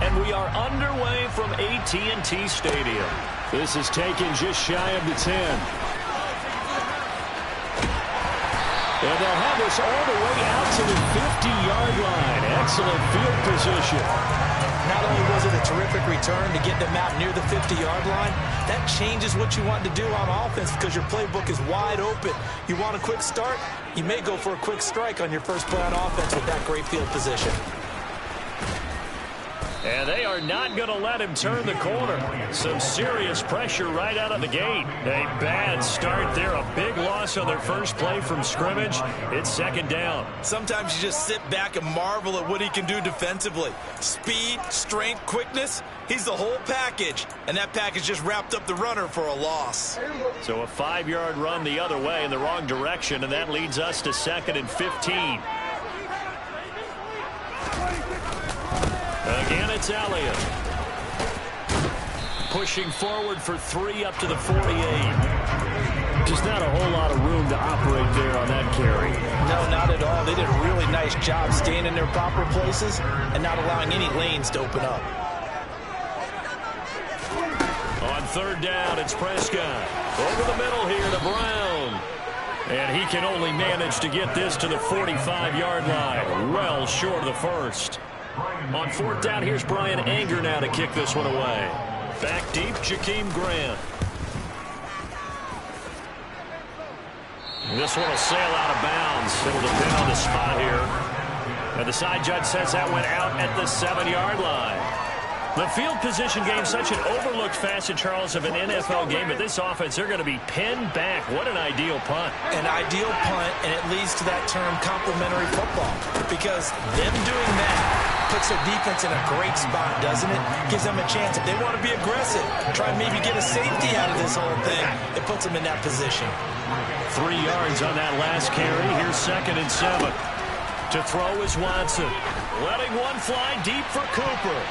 And we are underway from AT&T Stadium. This is taken just shy of the 10. And they'll have this all the way out to the 50-yard line. Excellent field position. Not only was it a terrific return to get them out near the 50-yard line, that changes what you want to do on offense because your playbook is wide open. You want a quick start? You may go for a quick strike on your first play on offense with that great field position. And they are not going to let him turn the corner. Some serious pressure right out of the gate. A bad start there. A big loss on their first play from scrimmage. It's second down. Sometimes you just sit back and marvel at what he can do defensively. Speed, strength, quickness. He's the whole package. And that package just wrapped up the runner for a loss. So a 5-yard run the other way in the wrong direction, and that leads us to 2nd and 15. Again, it's Elliott. Pushing forward for 3 up to the 48. Just not a whole lot of room to operate there on that carry. No, not at all. They did a really nice job staying in their proper places and not allowing any lanes to open up. On 3rd down, it's Prescott. Over the middle here to Brown. And he can only manage to get this to the 45-yard line. Well short of the first. On 4th down, here's Brian Anger now to kick this one away. Back deep, Jakeem Grant. This one will sail out of bounds. It'll depend on the spot here. And the side judge says that went out at the 7-yard line. The field position game, such an overlooked facet, Charles, of an NFL game. But this offense, they're going to be pinned back. What an ideal punt. An ideal punt, and it leads to that term complementary football. Because them doing that puts their defense in a great spot, doesn't it? Gives them a chance. If they want to be aggressive, try and maybe get a safety out of this whole thing, it puts them in that position. 3 yards on that last carry. Here's 2nd and 7. To throw is Watson. Letting one fly deep for Cooper.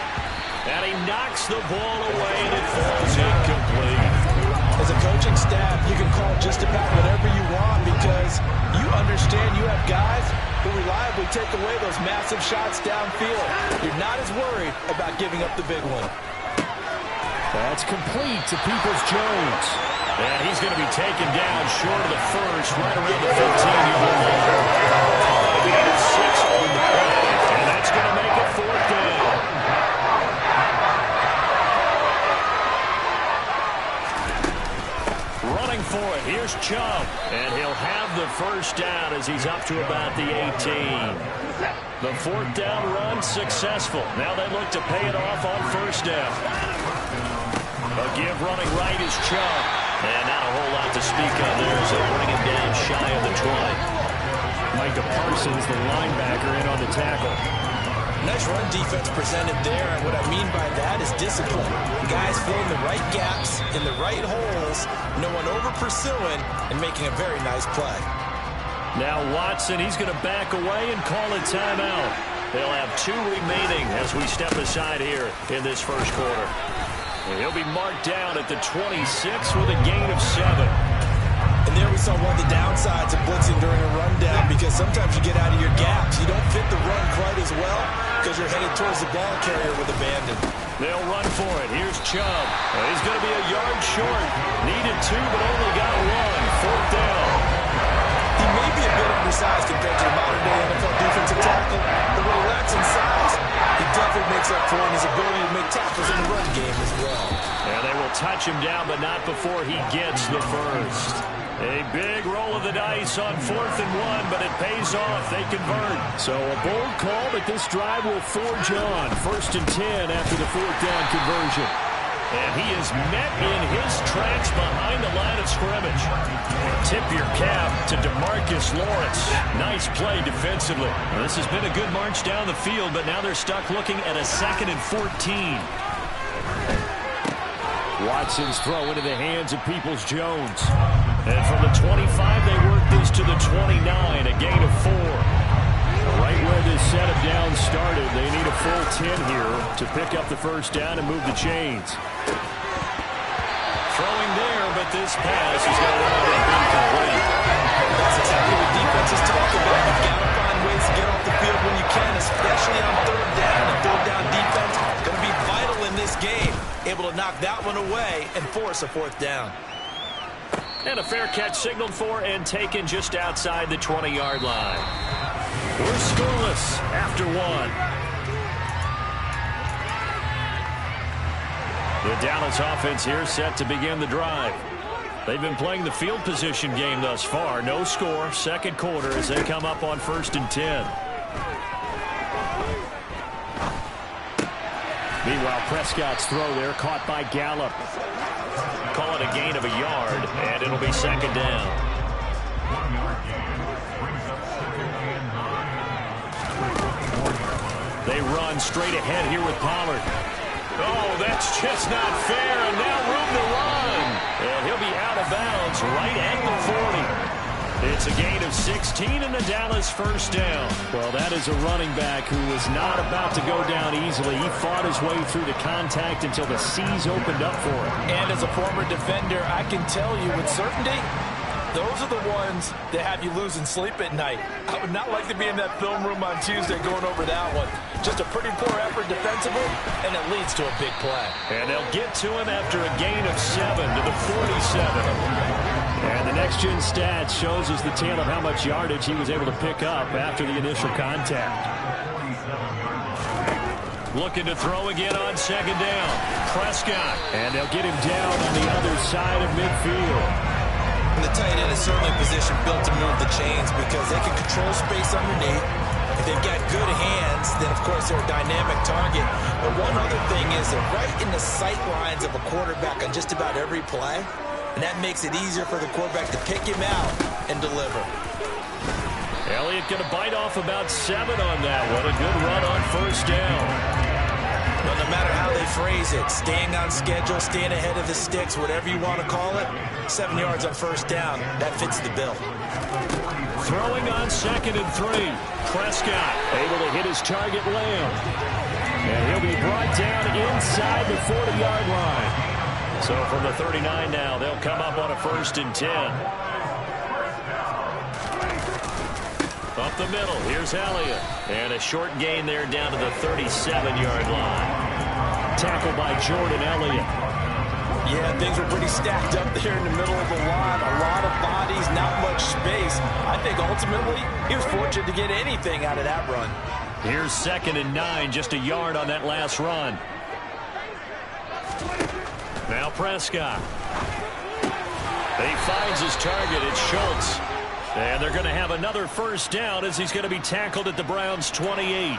And he knocks the ball away, and it falls incomplete. As a coaching staff, you can call just about whatever you want because you understand you have guys who reliably take away those massive shots downfield. You're not as worried about giving up the big one. That's complete to Peoples-Jones. And he's going to be taken down short of the first, right around the 15-yard line. Gain of 6 on the play, and that's going to make it 4th down. Running for it, here's Chubb, and he'll have the first down as he's up to about the 18. The 4th down run successful. Now they look to pay it off on 1st down. A give running right is Chubb, and not a whole lot to speak of there as they bring him down shy of the 20. Micah Parsons, the linebacker, in on the tackle. Nice run defense presented there, and what I mean by that is discipline. Guys filling the right gaps in the right holes, no one over-pursuing, and making a very nice play. Now Watson, he's going to back away and call a timeout. They'll have 2 remaining as we step aside here in this first quarter. And he'll be marked down at the 26 with a gain of 7. And there we saw one of the downsides of blitzing during a rundown because sometimes you get out of your gaps. You don't fit the run quite as well because you're headed towards the ball carrier with abandon. They'll run for it. Here's Chubb. He's going to be a yard short. Needed 2, but only got 1. 4th down. He may be a bit undersized compared to the modern-day NFL defensive tackle, but when he lacks in size, he definitely makes up for it in his ability to make tackles in the run game as well. And they will touch him down, but not before he gets the first. A big roll of the dice on 4th and 1, but it pays off. They convert. So a bold call, but this drive will forge on. 1st and 10 after the 4th down conversion. And he is met in his tracks behind the line of scrimmage. Tip your cap to DeMarcus Lawrence. Nice play defensively. Well, this has been a good march down the field, but now they're stuck looking at a 2nd and 14. Watson's throw into the hands of Peoples-Jones. And from the 25, they work this to the 29, a gain of 4. Right where this set of downs started, they need a full 10 here to pick up the first down and move the chains. Throwing there, but this pass is going to be incomplete. That's exactly what defenses talk about. You've got to find ways to get off the field when you can, especially on 3rd down. And 3rd down defense going to be knock that one away and force a fourth down. And a fair catch signaled for and taken just outside the 20-yard line. We're scoreless after one. The Dallas offense here set to begin the drive. They've been playing the field position game thus far. No score, second quarter as they come up on 1st and 10. Meanwhile, Prescott's throw there caught by Gallup. Call it a gain of a yard, and it'll be second down. They run straight ahead here with Pollard. Oh, that's just not fair, and now room to run. And he'll be out of bounds right at the 40. It's a gain of 16 and the Dallas first down. Well, that is a running back who was not about to go down easily. He fought his way through the contact until the seas opened up for him. And as a former defender, I can tell you with certainty, those are the ones that have you losing sleep at night. I would not like to be in that film room on Tuesday going over that one. Just a pretty poor effort defensively, and it leads to a big play. And they'll get to him after a gain of 7 to the 47. And the next-gen stats shows us the tale of how much yardage he was able to pick up after the initial contact. Looking to throw again on second down. Prescott. And they'll get him down on the other side of midfield. And the tight end is certainly a position built to move the chains because they can control space underneath. If they've got good hands, then, of course, they're a dynamic target. But one other thing is they're right in the sight lines of a quarterback on just about every play. And that makes it easier for the quarterback to pick him out and deliver. Elliott going to bite off about 7 on that one. A good run on first down. Well, no matter how they phrase it, staying on schedule, staying ahead of the sticks, whatever you want to call it, 7 yards on first down, that fits the bill. Throwing on 2nd and 3. Prescott able to hit his target, Lamb. And he'll be brought down inside the 40-yard line. So from the 39 now, they'll come up on a 1st and 10. Up the middle, here's Elliott. And a short gain there down to the 37-yard line. Tackled by Jordan Elliott. Yeah, things were pretty stacked up there in the middle of the line. A lot of bodies, not much space. I think ultimately he was fortunate to get anything out of that run. Here's 2nd and 9, just a yard on that last run. Now Prescott. He finds his target. It's Schultz. And they're going to have another first down as he's going to be tackled at the Browns' 28.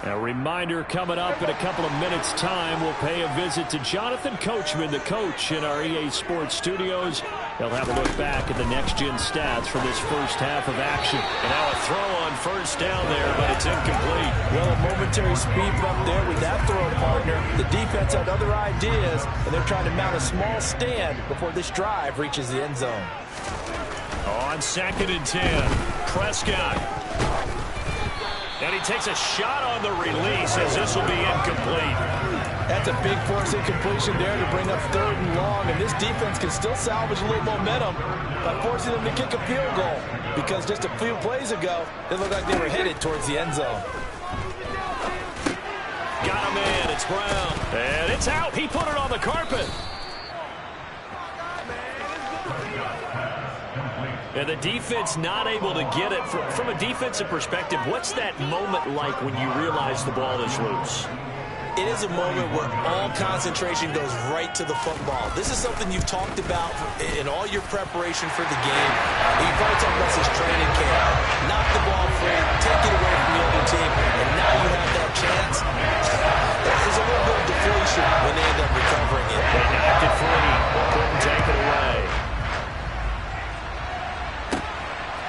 A reminder coming up in a couple of minutes' time. We'll pay a visit to Jonathan Coachman, the coach in our EA Sports studios. They'll have a look back at the next-gen stats from this first half of action. And now a throw on first down there, but it's incomplete. Well, a momentary speed bump there with that throw partner. The defense had other ideas, and they're trying to mount a small stand before this drive reaches the end zone. On 2nd and 10, Prescott. And he takes a shot on the release as this will be incomplete. That's a big force incompletion there to bring up 3rd and long, and this defense can still salvage a little momentum by forcing them to kick a field goal because just a few plays ago, it looked like they were headed towards the end zone. Got a man, it's Brown. And it's out. He put it on the carpet. And the defense not able to get it. From a defensive perspective, what's that moment like when you realize the ball is loose? It is a moment where all concentration goes right to the football. This is something you've talked about in all your preparation for the game. You probably talked about this training camp. Knock the ball free, take it away from the other team, and now you have that chance. There's a little bit of deflation when they end up recovering it. They knocked it free, couldn't take it away.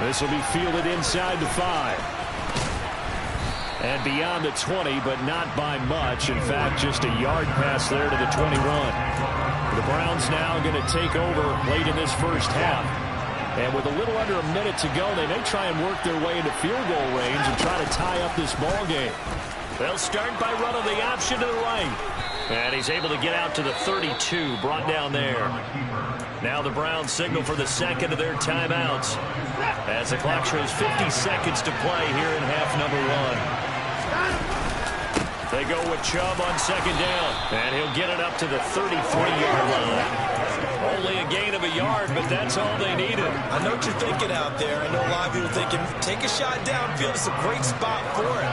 This will be fielded inside the 5. And beyond the 20, but not by much. In fact, just a yard pass there to the 21. The Browns now going to take over late in this first half. And with a little under a minute to go, they may try and work their way into field goal range and try to tie up this ball game. They'll start by running the option to the right. And he's able to get out to the 32, brought down there. Now the Browns signal for the second of their timeouts as the clock shows 50 seconds to play here in half number 1. They go with Chubb on second down, and he'll get it up to the 33-yard line. Only a gain of a yard, but that's all they needed. I know what you're thinking out there. I know a lot of you are thinking, take a shot downfield. It's a great spot for it.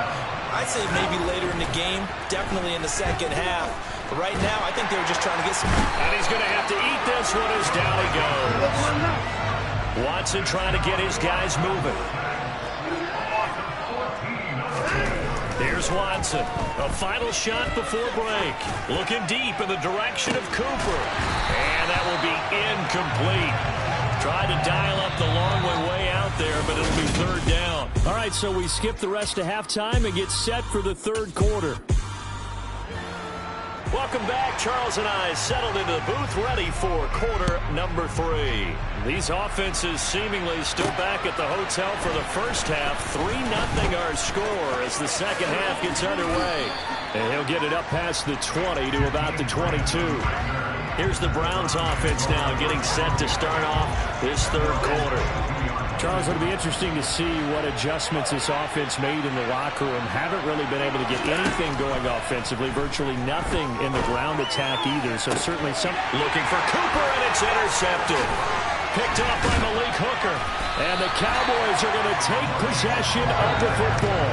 I'd say maybe later in the game, definitely in the second half. But right now, I think they were just trying to get some... And he's going to have to eat this one as down he goes. Watson trying to get his guys moving. Here's Watson. A final shot before break. Looking deep in the direction of Cooper. And that will be incomplete. Tried to dial up the long way out there, but it'll be third down. All right, so we skip the rest of halftime and get set for the third quarter. Welcome back. Charles and I settled into the booth ready for quarter number 3. These offenses seemingly still back at the hotel for the first half. 3-0 our score as the second half gets underway. And he'll get it up past the 20 to about the 22. Here's the Browns offense now getting set to start off this third quarter. Charles, it'll be interesting to see what adjustments this offense made in the locker room. Haven't really been able to get anything going offensively. Virtually nothing in the ground attack either. So certainly some... Looking for Cooper, and it's intercepted. Picked up by Malik Hooker. And the Cowboys are going to take possession of the football.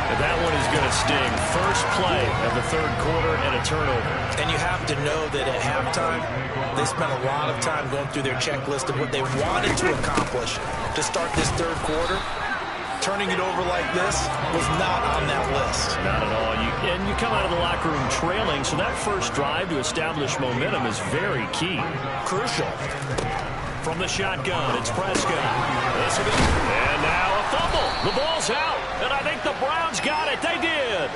And that one is going to sting. First play of the third quarter and a turnover. And you have to know that at halftime, they spent a lot of time going through their checklist of what they wanted to accomplish to start this third quarter. Turning it over like this was not on that list. Not at all. And you come out of the locker room trailing, so that first drive to establish momentum is very key. Crucial. From the shotgun, it's Prescott. And now a fumble. The ball's out, and I think the Browns got it. They did.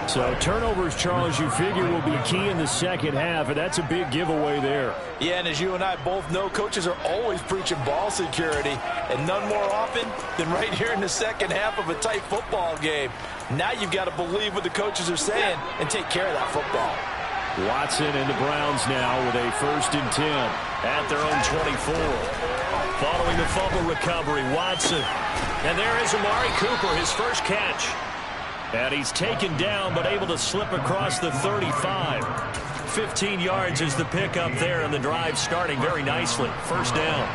So turnovers, Charles, you figure will be key in the second half, and that's a big giveaway there. Yeah, and as you and I both know, coaches are always preaching ball security, and none more often than right here in the second half of a tight football game. Now you've got to believe what the coaches are saying and take care of that football. Watson and the Browns now with a 1st and 10 at their own 24. Following the fumble recovery, Watson. And there is Amari Cooper, his first catch. And he's taken down but able to slip across the 35. 15 yards is the pickup there, and the drive starting very nicely. First down.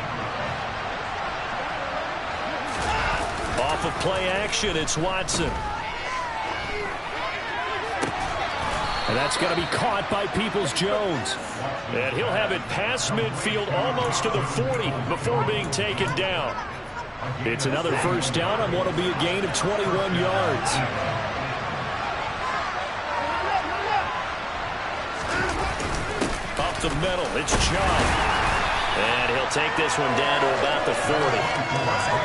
Off of play action, it's Watson. And that's going to be caught by Peoples-Jones. And he'll have it past midfield almost to the 40 before being taken down. It's another first down on what will be a gain of 21 yards. Up the middle, it's Chubb. And he'll take this one down to about the 40.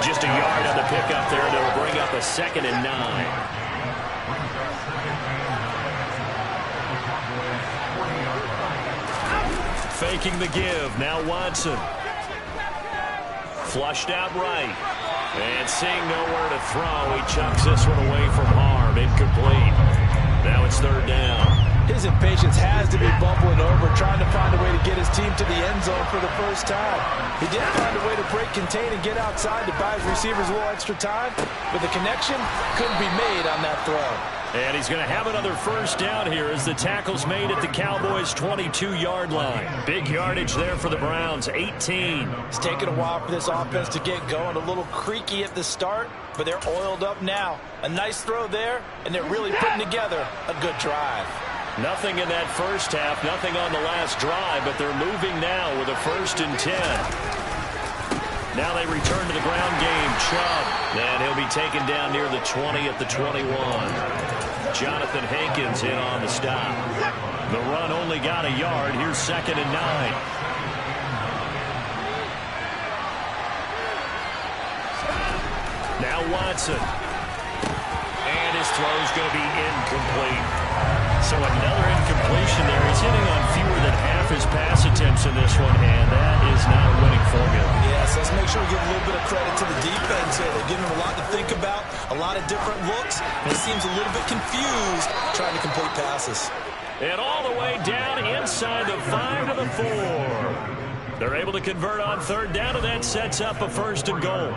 Just a yard on the pickup there to bring up a 2nd and 9. Faking the give. Now Watson. Flushed out right. And seeing nowhere to throw, he chucks this one away from harm. Incomplete. Now it's third down. His impatience has to be bubbling over, trying to find a way to get his team to the end zone for the first time. He did find a way to break contain and get outside to buy his receivers a little extra time, but the connection couldn't be made on that throw. And he's going to have another first down here as the tackle's made at the Cowboys' 22-yard line. Big yardage there for the Browns, 18. It's taken a while for this offense to get going. A little creaky at the start, but they're oiled up now. A nice throw there, and they're really putting together a good drive. Nothing in that first half, nothing on the last drive, but they're moving now with a 1st and 10. Now they return to the ground game. Chubb, and he'll be taken down near the 20 at the 21. Jonathan Hankins in on the stop. The run only got a yard. Here's 2nd and 9. Now Watson. And his throw's going to be incomplete. So another incompletion there. He's hitting on fewer than half his pass attempts in this one, and that is not a winning formula. Yes, let's make sure we give a little bit of credit to the defense here. They're giving him a lot to think about, a lot of different looks, and he seems a little bit confused trying to complete passes. And all the way down inside the 5 to the 4. They're able to convert on third down, and that sets up a 1st and goal.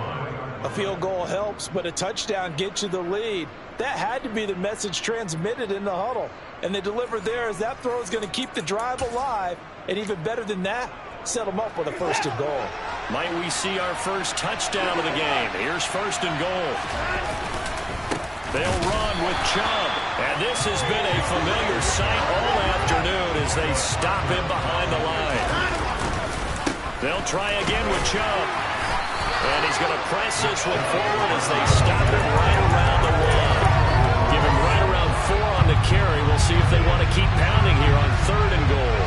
A field goal helps, but a touchdown gets you the lead. That had to be the message transmitted in the huddle. And they delivered there as that throw is going to keep the drive alive. And even better than that, set them up with a 1st and goal. Might we see our first touchdown of the game? Here's 1st and goal. They'll run with Chubb. And this has been a familiar sight all afternoon as they stop him behind the line. They'll try again with Chubb. And he's going to press this one forward as they stop him right around the 1. Give him right around 4 on the carry. We'll see if they want to keep pounding here on 3rd and goal.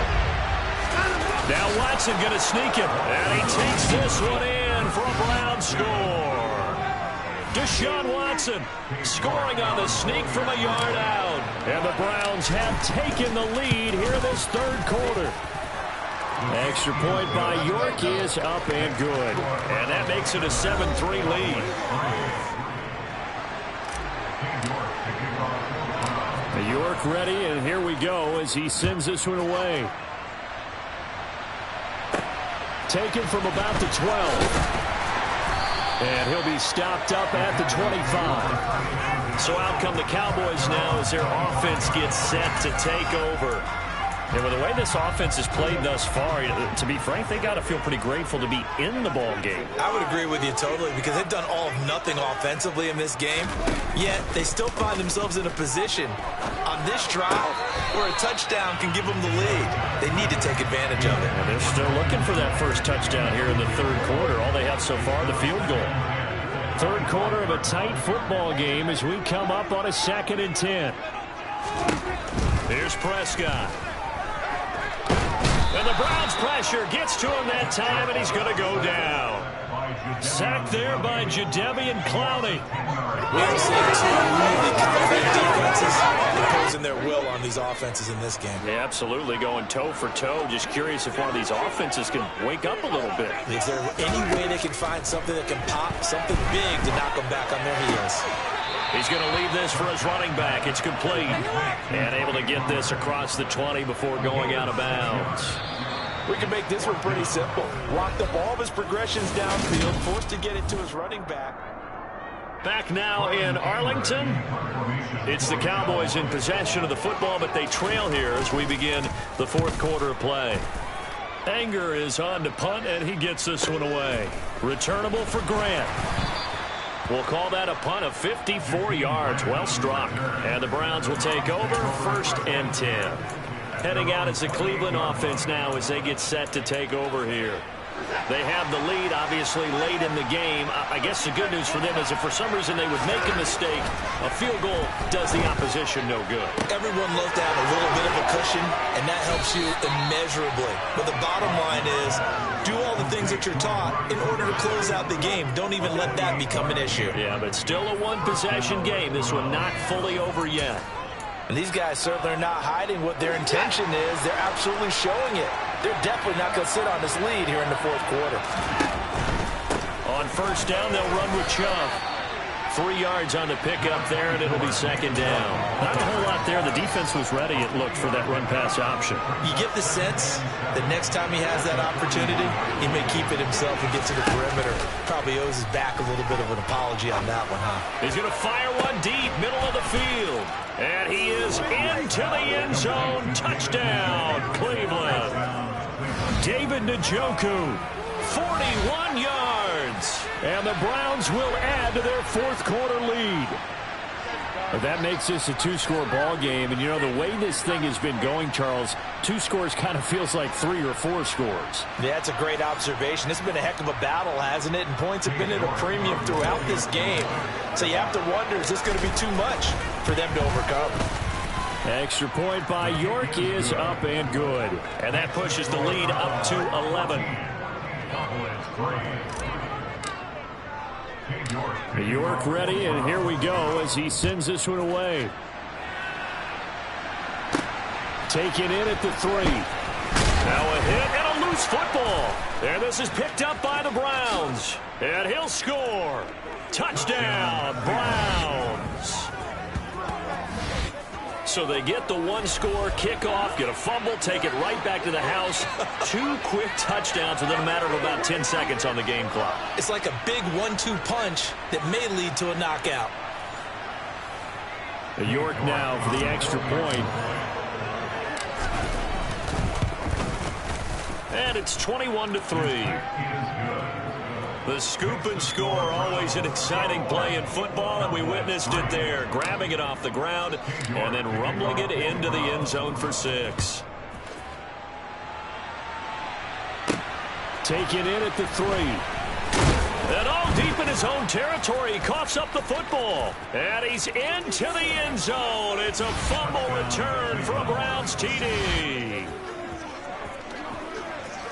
Now Watson going to sneak him. And he takes this one in for a Brown score. Deshaun Watson scoring on the sneak from a yard out. And the Browns have taken the lead here in this 3rd quarter. Extra point by York is up and good. And that makes it a 7-3 lead. York ready, and here we go as he sends this one away. Taken from about the 12. And he'll be stopped up at the 25. So out come the Cowboys now as their offense gets set to take over. And with the way this offense has played thus far, to be frank, they got to feel pretty grateful to be in the ball game. I would agree with you totally because they've done all of nothing offensively in this game, yet they still find themselves in a position on this drive where a touchdown can give them the lead. They need to take advantage of it. And they're still looking for that first touchdown here in the 3rd quarter. All they have so far, the field goal. 3rd quarter of a tight football game as we come up on a 2nd and 10. Here's Prescott. And the Browns pressure gets to him that time, and he's going to go down. Sacked there by Jadeveon Clowney. We have seen two really confident defenses imposing their will on these offenses in this game. Yeah, absolutely, going toe for toe. Just curious if one of these offenses can wake up a little bit. Is there any way they can find something that can pop, something big to knock them back on their heels? He's going to leave this for his running back. It's complete. And able to get this across the 20 before going out of bounds. We can make this one pretty simple. Locked up all of his progressions downfield, forced to get it to his running back. Back now in Arlington. It's the Cowboys in possession of the football, but they trail here as we begin the 4th quarter of play. Anger is on to punt, and he gets this one away. Returnable for Grant. We'll call that a punt of 54 yards. Well struck. And the Browns will take over 1st and 10. Heading out is the Cleveland offense now as they get set to take over here. They have the lead, obviously, late in the game. I guess the good news for them is if for some reason they would make a mistake, a field goal does the opposition no good. Everyone loves to have a little bit of a cushion, and that helps you immeasurably. But the bottom line is, do all the things that you're taught in order to close out the game. Don't even let that become an issue. Yeah, but still a one-possession game. This one not fully over yet. And these guys certainly are not hiding what their intention is. They're absolutely showing it. They're definitely not going to sit on this lead here in the 4th quarter. On 1st down, they'll run with Chubb. 3 yards on the pickup there, and it'll be 2nd down. Not a whole lot there. The defense was ready, it looked, for that run-pass option. You get the sense that next time he has that opportunity, he may keep it himself and get to the perimeter. Probably owes his back a little bit of an apology on that one, huh? He's going to fire one deep, middle of the field. And he is into the end zone. Touchdown, Cleveland. David Njoku, 41 yards. And the Browns will add to their 4th quarter lead. But that makes this a 2-score ball game. And, you know, the way this thing has been going, Charles, 2 scores kind of feels like 3 or 4 scores. Yeah, that's a great observation. It's been a heck of a battle, hasn't it? And points have been at a premium throughout this game. So you have to wonder, is this going to be too much for them to overcome? Extra point by York is up and good. And that pushes the lead up to 11. York ready, and here we go as he sends this one away. Taken in at the 3. Now a hit and a loose football. And this is picked up by the Browns. And he'll score. Touchdown, Browns. So they get the one-score kickoff, get a fumble, take it right back to the house. 2 quick touchdowns within a matter of about 10 seconds on the game clock. It's like a big 1-2 punch that may lead to a knockout. York now for the extra point. And it's 21-3. The scoop and score, always an exciting play in football, and we witnessed it there. Grabbing it off the ground and then rumbling it into the end zone for 6. Taken in at the 3. And all deep in his own territory, he coughs up the football. And he's into the end zone. It's a fumble return for a Browns TD.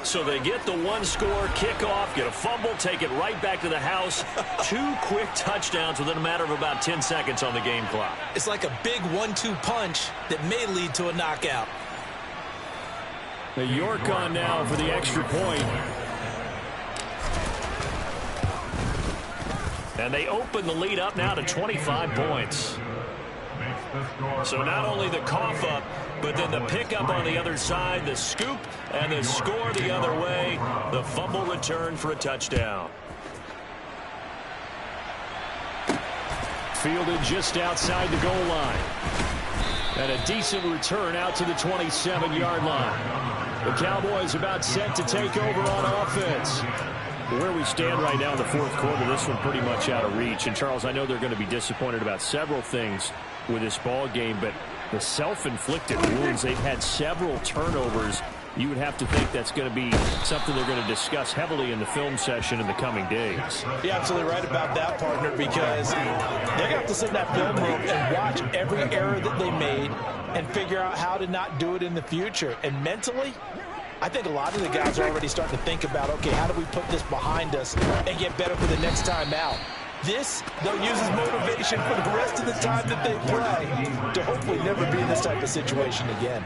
So they get the one-score kickoff, get a fumble, take it right back to the house. 2 quick touchdowns within a matter of about 10 seconds on the game clock. It's like a big 1-2 punch that may lead to a knockout. The York on now for the extra point. And they open the lead up now to 25 points. So not only the cough up, but then the pickup on the other side, the scoop, and the score the other way. The fumble return for a touchdown. Fielded just outside the goal line. And a decent return out to the 27-yard line. The Cowboys about set to take over on offense. Where we stand right now in the fourth quarter, this one pretty much out of reach. And, Charles, I know they're going to be disappointed about several things with this ball game, but the self-inflicted wounds, they've had several turnovers. You would have to think that's going to be something they're going to discuss heavily in the film session in the coming days. You're absolutely right about that, partner, because they're going to have to sit in that film room and watch every error that they made and figure out how to not do it in the future. And mentally, I think a lot of the guys are already starting to think about, okay, how do we put this behind us and get better for the next time out? This, they'll use as motivation for the rest of the time that they play to hopefully never be in this type of situation again.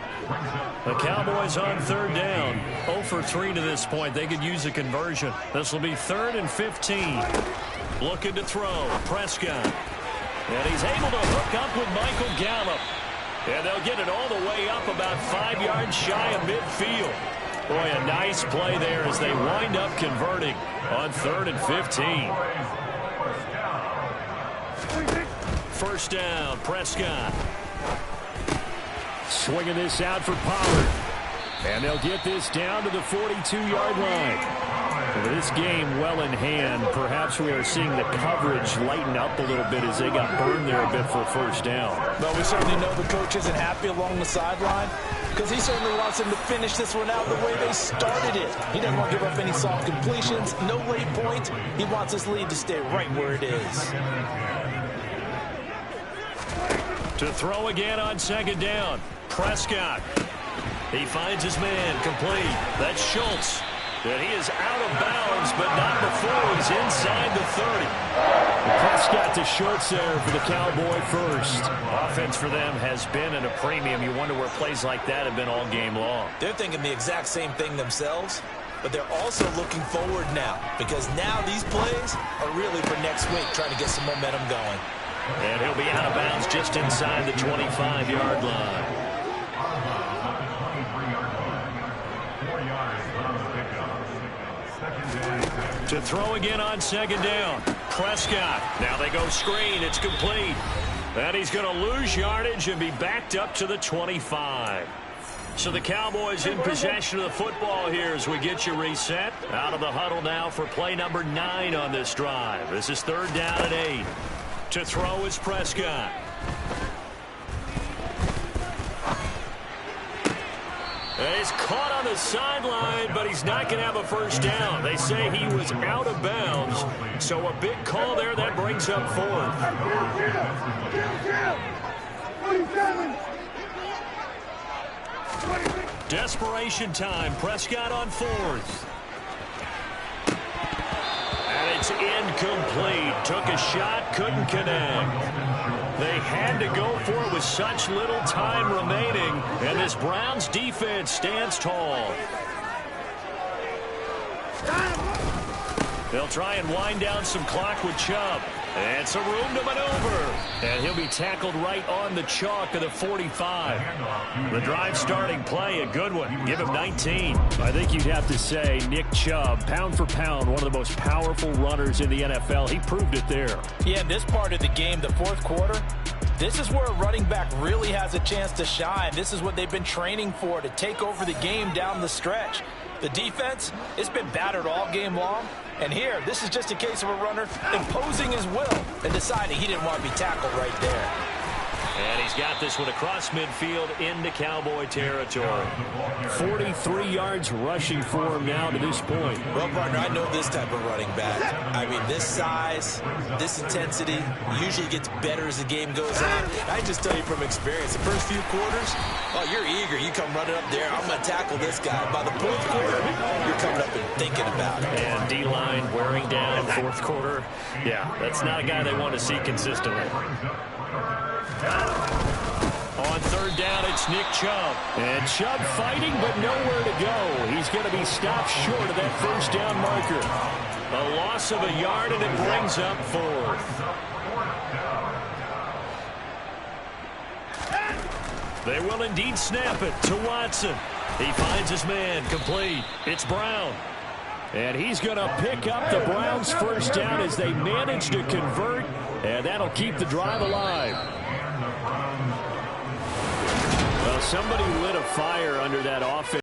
The Cowboys on third down. 0 for 3 to this point. They could use a conversion. This will be 3rd and 15. Looking to throw. Prescott. And he's able to hook up with Michael Gallup. And they'll get it all the way up about 5 yards shy of midfield. Boy, a nice play there as they wind up converting on 3rd and 15. First down, Prescott. Swinging this out for Pollard. And they'll get this down to the 42-yard line. With this game well in hand, perhaps we are seeing the coverage lighten up a little bit as they got burned there a bit for a first down. Well, we certainly know the coach isn't happy along the sideline because he certainly wants them to finish this one out the way they started it. He doesn't want to give up any soft completions, no late points. He wants his lead to stay right where it is. To throw again on 2nd down. Prescott. He finds his man complete. That's Schultz. And he is out of bounds, but not before he's inside the 30. Prescott to Schultz there for the Cowboy first. Offense for them has been at a premium. You wonder where plays like that have been all game long. They're thinking the exact same thing themselves, but they're also looking forward now because now these plays are really for next week, trying to get some momentum going. And he'll be out of bounds just inside the 25-yard line. To throw again on 2nd down. Prescott. Now they go screen. It's complete. And he's going to lose yardage and be backed up to the 25. So the Cowboys in possession of the football here as we get you reset. Out of the huddle now for play number 9 on this drive. This is 3rd down and 8. To throw is Prescott. And he's caught on the sideline, but he's not going to have a first down. They say he was out of bounds, so a big call there that brings up 4th. Desperation time. Prescott on 4th. And it's incomplete. Took a shot, couldn't connect. They had to go for it with such little time remaining, and this Browns defense stands tall. They'll try and wind down some clock with Chubb. And some room to maneuver. And he'll be tackled right on the chalk of the 45. The drive starting play, a good one. Give him 19. I think you'd have to say Nick Chubb, pound for pound, one of the most powerful runners in the NFL. He proved it there. Yeah, this part of the game, the fourth quarter, this is where a running back really has a chance to shine. This is what they've been training for, to take over the game down the stretch. The defense, it's been battered all game long. And here, this is just a case of a runner imposing his will and deciding he didn't want to be tackled right there. And he's got this one across midfield into Cowboy territory. 43 yards rushing for him now to this point. Well, partner, I know this type of running back. I mean, this size, this intensity usually gets better as the game goes on. I just tell you from experience, the first few quarters, oh, you're eager. You come running up there, I'm going to tackle this guy. By the fourth quarter, you're coming up and thinking about it. And D-line wearing down fourth quarter. Yeah, that's not a guy they want to see consistently. On third down, it's Nick Chubb. And Chubb fighting, but nowhere to go. He's going to be stopped short of that first down marker. A loss of a yard, and it brings up fourth. They will indeed snap it to Watson. He finds his man, complete. It's Brown. And he's going to pick up the Browns' first down as they manage to convert, and that'll keep the drive alive. Well, somebody lit a fire under that offense.